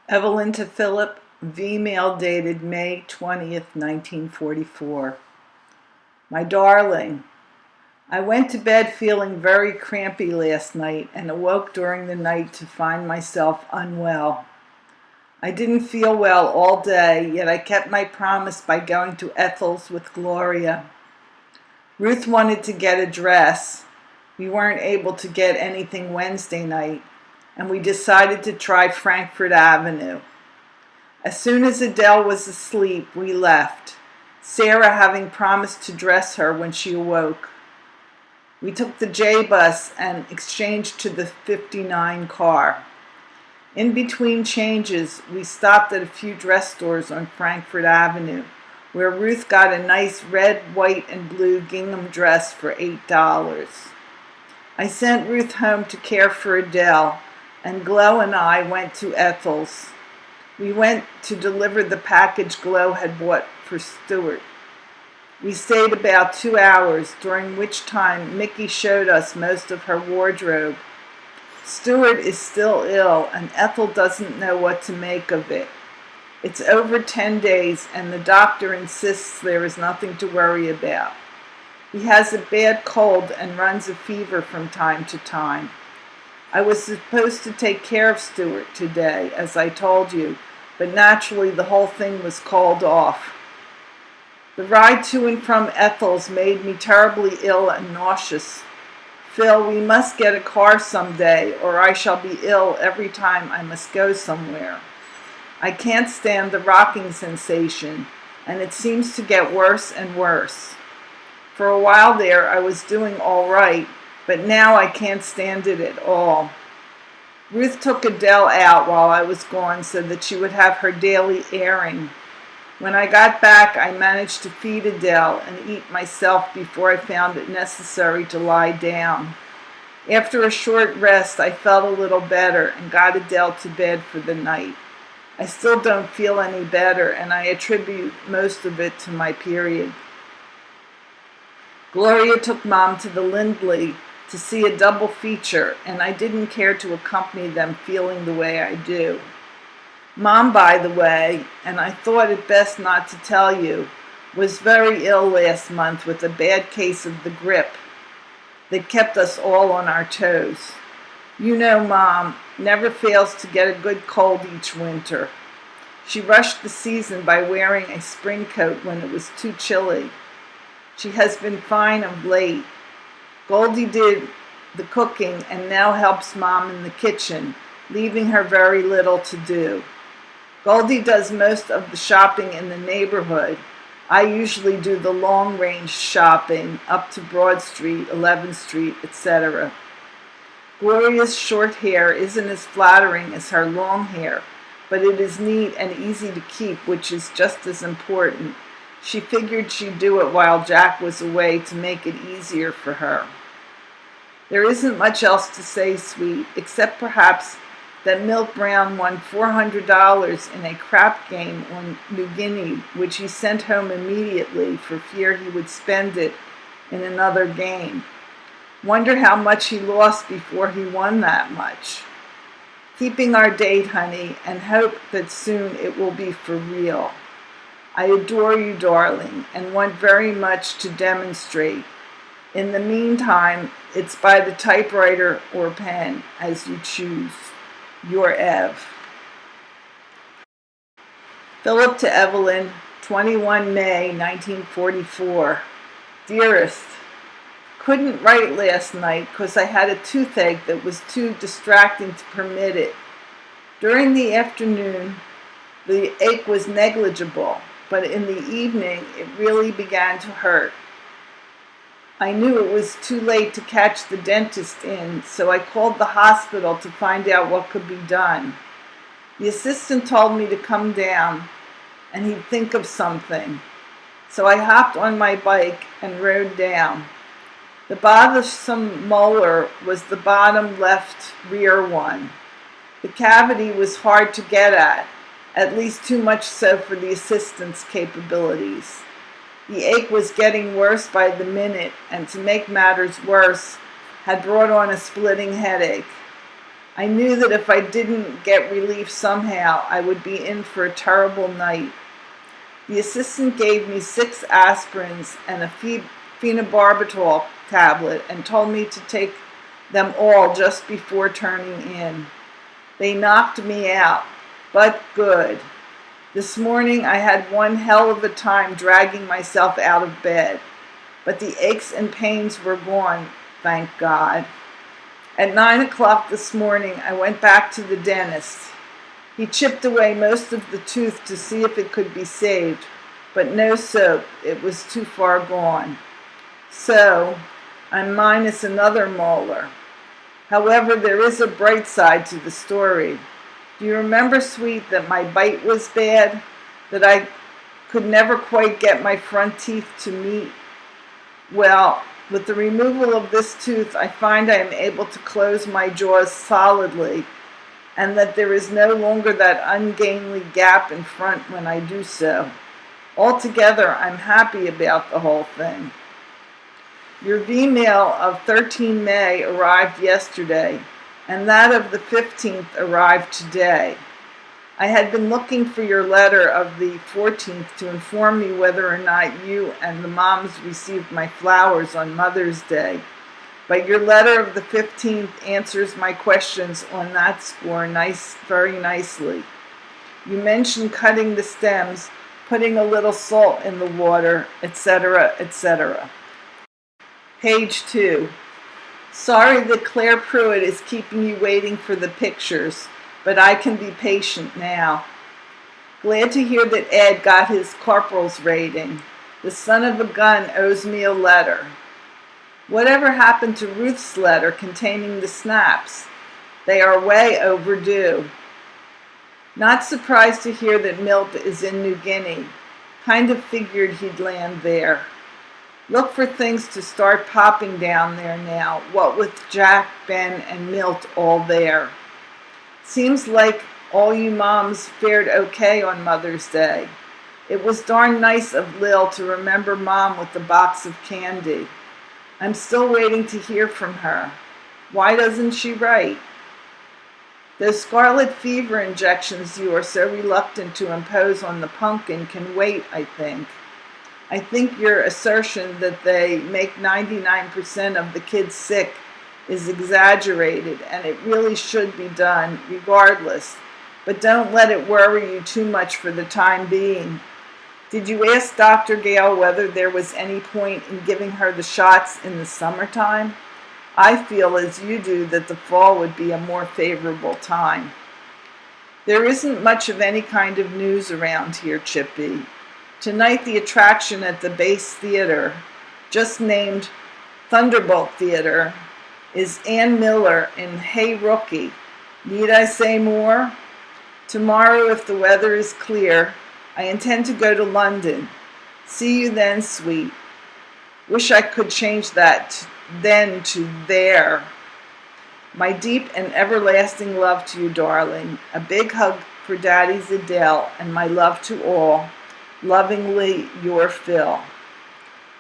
Evelyn to Philip, V-mail dated May 20th, 1944. My darling, I went to bed feeling very crampy last night and awoke during the night to find myself unwell. I didn't feel well all day, yet I kept my promise by going to Ethel's with Gloria. Ruth wanted to get a dress. We weren't able to get anything Wednesday night, and we decided to try Frankfort Avenue. As soon as Adele was asleep, we left, Sarah having promised to dress her when she awoke. We took the J bus and exchanged to the 59 car. In between changes, we stopped at a few dress stores on Frankfort Avenue, where Ruth got a nice red, white, and blue gingham dress for $8. I sent Ruth home to care for Adele, and Glo and I went to Ethel's. We went to deliver the package Glo had bought for Stuart. We stayed about 2 hours, during which time Mickey showed us most of her wardrobe. Stuart is still ill, and Ethel doesn't know what to make of it. It's over 10 days, and the doctor insists there is nothing to worry about. He has a bad cold and runs a fever from time to time. I was supposed to take care of Stuart today, as I told you, but naturally the whole thing was called off. The ride to and from Ethel's made me terribly ill and nauseous. Phil, we must get a car someday, or I shall be ill every time I must go somewhere. I can't stand the rocking sensation, and it seems to get worse and worse. For a while there I was doing all right, but now I can't stand it at all. Ruth took Adele out while I was gone so that she would have her daily airing. When I got back, I managed to feed Adele and eat myself before I found it necessary to lie down. After a short rest, I felt a little better and got Adele to bed for the night. I still don't feel any better, and I attribute most of it to my period. Gloria took Mom to the Lindley to see a double feature, and I didn't care to accompany them feeling the way I do. Mom, by the way, and I thought it best not to tell you, was very ill last month with a bad case of the grip that kept us all on our toes. You know Mom never fails to get a good cold each winter. She rushed the season by wearing a spring coat when it was too chilly. She has been fine of late. Goldie did the cooking and now helps Mom in the kitchen, leaving her very little to do. Goldie does most of the shopping in the neighborhood. I usually do the long-range shopping up to Broad Street, 11th Street, etc. Gloria's short hair isn't as flattering as her long hair, but it is neat and easy to keep, which is just as important. She figured she'd do it while Jack was away to make it easier for her. There isn't much else to say, sweet, except perhaps that Milk Brown won $400 in a crap game on New Guinea, which he sent home immediately for fear he would spend it in another game. Wonder how much he lost before he won that much. Keeping our date, honey, and hope that soon it will be for real. I adore you, darling, and want very much to demonstrate. In the meantime, it's by the typewriter or pen, as you choose. Your Ev. Philip to Evelyn, 21 May 1944. Dearest, couldn't write last night because I had a toothache that was too distracting to permit it. During the afternoon, the ache was negligible, but in the evening it really began to hurt. I knew it was too late to catch the dentist in, so I called the hospital to find out what could be done. The assistant told me to come down and he'd think of something. So I hopped on my bike and rode down. The bothersome molar was the bottom left rear one. The cavity was hard to get at least too much so for the assistant's capabilities. The ache was getting worse by the minute, and to make matters worse, had brought on a splitting headache. I knew that if I didn't get relief somehow, I would be in for a terrible night. The assistant gave me 6 aspirins and a phenobarbital tablet and told me to take them all just before turning in. They knocked me out, but good. This morning I had one hell of a time dragging myself out of bed, but the aches and pains were gone, thank God. At 9 o'clock this morning, I went back to the dentist. He chipped away most of the tooth to see if it could be saved, but no soap. It was too far gone. So, I'm minus another molar. However, there is a bright side to the story. Do you remember, sweet, that my bite was bad? That I could never quite get my front teeth to meet? Well, with the removal of this tooth, I find I am able to close my jaws solidly, and that there is no longer that ungainly gap in front when I do so. Altogether, I'm happy about the whole thing. Your V-mail of 13 May arrived yesterday, and that of the 15th arrived today. I had been looking for your letter of the 14th to inform me whether or not you and the moms received my flowers on Mother's Day, but your letter of the 15th answers my questions on that score very nicely. You mentioned cutting the stems, putting a little salt in the water, etc., etc. Page 2. Sorry that Claire Pruitt is keeping you waiting for the pictures, but I can be patient now. Glad to hear that Ed got his corporal's rating. The son of a gun owes me a letter. Whatever happened to Ruth's letter containing the snaps? They are way overdue. Not surprised to hear that Milt is in New Guinea. Kind of figured he'd land there. Look for things to start popping down there now, what with Jack, Ben, and Milt all there. Seems like all you moms fared okay on Mother's Day. It was darn nice of Lil to remember Mom with the box of candy. I'm still waiting to hear from her. Why doesn't she write? Those scarlet fever injections you are so reluctant to impose on the pumpkin can wait, I think. I think your assertion that they make 99% of the kids sick is exaggerated, and it really should be done regardless. But don't let it worry you too much for the time being. Did you ask Dr. Gale whether there was any point in giving her the shots in the summertime? I feel as you do that the fall would be a more favorable time. There isn't much of any kind of news around here, Chippy. Tonight the attraction at the Base Theater, just named Thunderbolt Theater, is Ann Miller in Hey Rookie. Need I say more? Tomorrow, if the weather is clear, I intend to go to London. See you then, sweet. Wish I could change that then to there. My deep and everlasting love to you, darling. A big hug for Daddy's Adele, and my love to all. Lovingly, your Phil.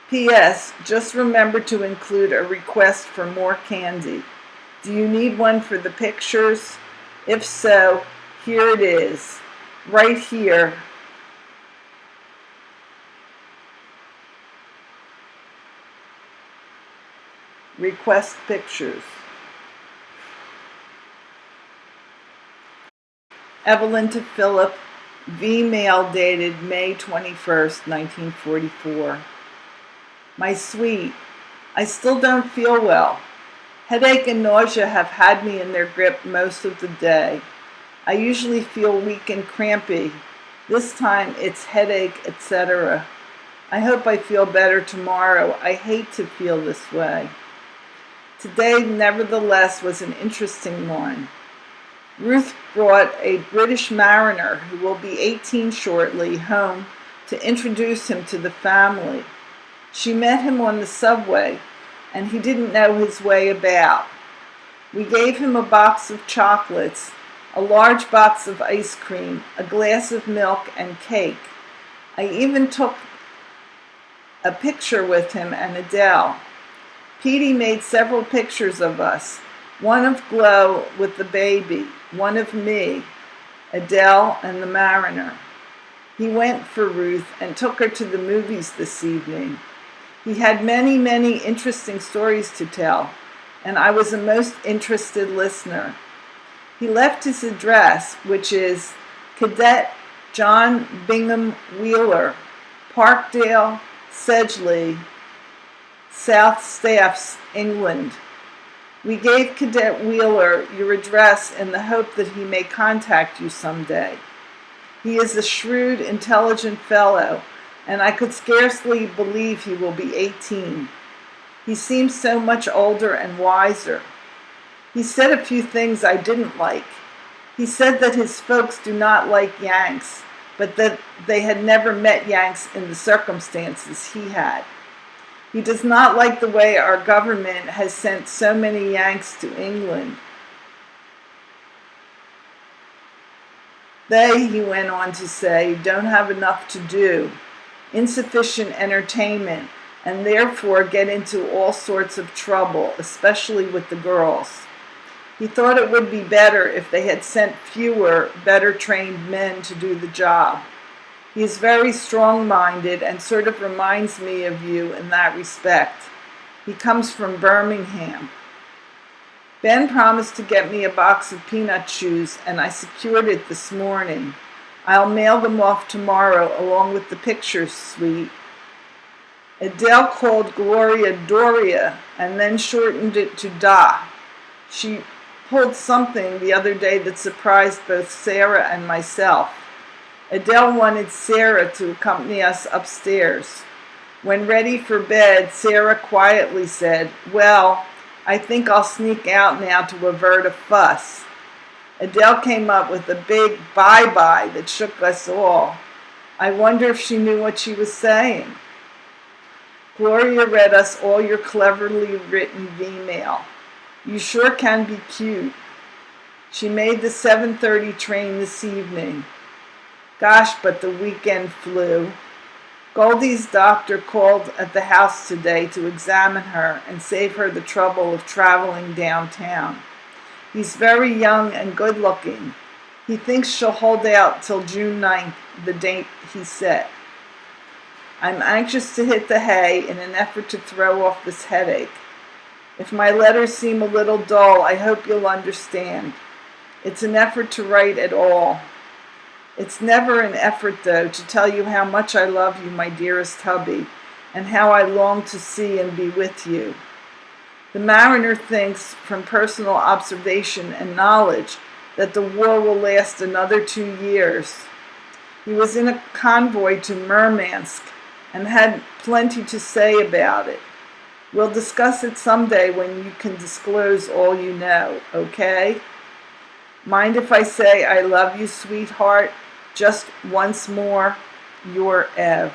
P.S. Just remember to include a request for more candy. Do you need one for the pictures? If so, here it is. Right here. Request pictures. Evelyn to Philip, V-mail dated May 21st, 1944. My sweet, I still don't feel well. Headache and nausea have had me in their grip most of the day. I usually feel weak and crampy. This time it's headache, etc. I hope I feel better tomorrow. I hate to feel this way. Today, nevertheless, was an interesting one. Ruth brought a British mariner, who will be 18 shortly, home to introduce him to the family. She met him on the subway, and he didn't know his way about. We gave him a box of chocolates, a large box of ice cream, a glass of milk, and cake. I even took a picture with him and Adele. Petey made several pictures of us. one of Glow with the baby, one of me, Adele, and the mariner. He went for Ruth and took her to the movies this evening. He had many, many interesting stories to tell, and I was a most interested listener. He left his address, which is Cadet John Bingham Wheeler, Parkdale, Sedgley, South Staffs, England. We gave Cadet Wheeler your address in the hope that he may contact you someday. He is a shrewd, intelligent fellow, and I could scarcely believe he will be 18. He seems so much older and wiser. He said a few things I didn't like. He said that his folks do not like Yanks, but that they had never met Yanks in the circumstances he had. He does not like the way our government has sent so many Yanks to England. They, he went on to say, don't have enough to do, insufficient entertainment, and therefore get into all sorts of trouble, especially with the girls. He thought it would be better if they had sent fewer, better trained men to do the job. He is very strong-minded and sort of reminds me of you in that respect. He comes from Birmingham. Ben promised to get me a box of peanut chews, and I secured it this morning. I'll mail them off tomorrow along with the pictures, sweet. Adele called Gloria Doria and then shortened it to Da. She pulled something the other day that surprised both Sarah and myself. Adele wanted Sarah to accompany us upstairs. When ready for bed, Sarah quietly said, well, I think I'll sneak out now to avert a fuss. Adele came up with a big bye-bye that shook us all. I wonder if she knew what she was saying. Gloria read us all your cleverly written V-mail. You sure can be cute. She made the 7:30 train this evening. Gosh, but the weekend flew. Goldie's doctor called at the house today to examine her and save her the trouble of traveling downtown. He's very young and good-looking. He thinks she'll hold out till June 9th, the date he set. I'm anxious to hit the hay in an effort to throw off this headache. If my letters seem a little dull, I hope you'll understand. It's an effort to write at all. It's never an effort, though, to tell you how much I love you, my dearest hubby, and how I long to see and be with you. The mariner thinks, from personal observation and knowledge, that the war will last another 2 years. He was in a convoy to Murmansk and had plenty to say about it. We'll discuss it someday when you can disclose all you know, okay? Mind if I say I love you, sweetheart? Just once more, your Ev.